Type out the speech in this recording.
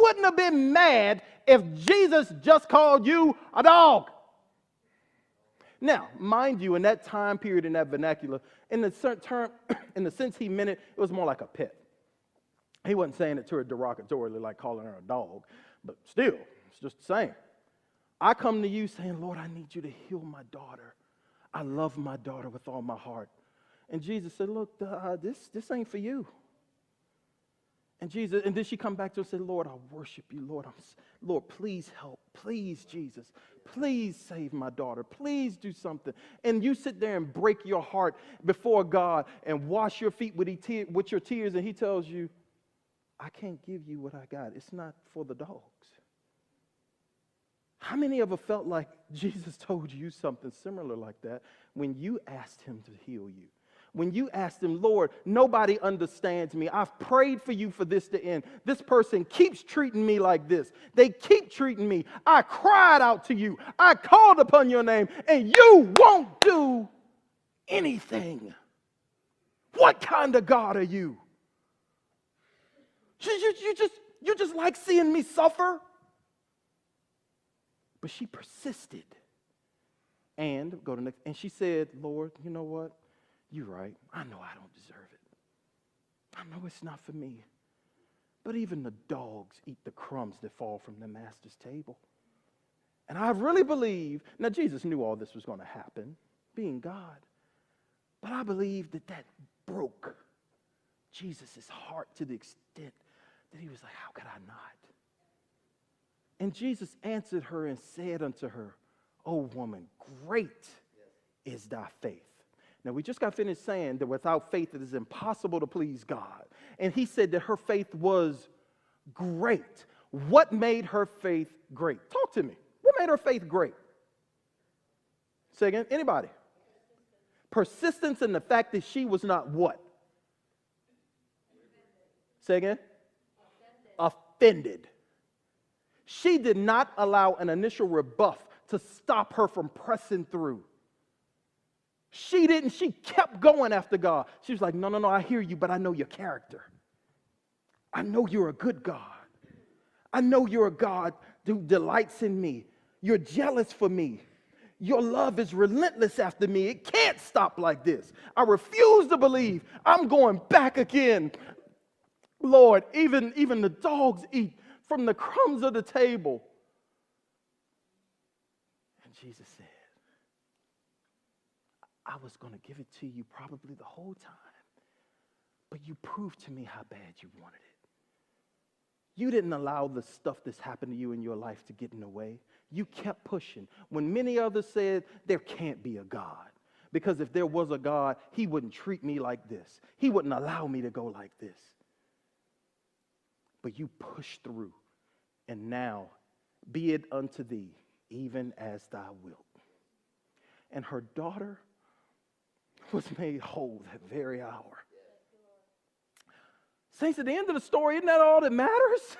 wouldn't have been mad if Jesus just called you a dog. Now, mind you, in that time period, in that vernacular, in the term, in the sense he meant it, it was more like a pet. He wasn't saying it to her derogatorily, like calling her a dog, but still, it's just the same. I come to you saying, Lord, I need you to heal my daughter. I love my daughter with all my heart. And Jesus said, look, this ain't for you. And then she come back to her and said, Lord, I worship you. Lord, please help. Please, Jesus. Please save my daughter. Please do something. And you sit there and break your heart before God and wash your feet with your tears, and he tells you, I can't give you what I got. It's not for the dogs. How many of us felt like Jesus told you something similar like that when you asked him to heal you? When you asked him, Lord, nobody understands me. I've prayed for you for this to end. This person keeps treating me like this. They keep treating me. I cried out to you. I called upon your name, and you won't do anything. What kind of God are you? You just like seeing me suffer? But she persisted. And go to next. And she said, Lord, you know what? You're right. I know I don't deserve it. I know it's not for me. But even the dogs eat the crumbs that fall from the master's table. And I really believe, now Jesus knew all this was going to happen, being God. But I believe that broke Jesus' heart to the extent that he was like, how could I not? And Jesus answered her and said unto her, O woman, great is thy faith. Now, we just got finished saying that without faith it is impossible to please God. And he said that her faith was great. What made her faith great? Talk to me. What made her faith great? Say again, anybody? Persistence in the fact that she was not what? Say again? Offended. She did not allow an initial rebuff to stop her from pressing through. She didn't. She kept going after God. She was like, no, I hear you, but I know your character. I know you're a good God. I know you're a God who delights in me. You're jealous for me. Your love is relentless after me. It can't stop like this. I refuse to believe I'm going back again. Lord, even the dogs eat from the crumbs of the table. And Jesus said, I was going to give it to you probably the whole time, but you proved to me how bad you wanted it. You didn't allow the stuff that's happened to you in your life to get in the way. You kept pushing. When many others said, there can't be a God, because if there was a God, he wouldn't treat me like this. He wouldn't allow me to go like this. But you pushed through, and now be it unto thee, even as thou wilt. And her daughter was made whole that very hour. Saints, at the end of the story, isn't that all that matters?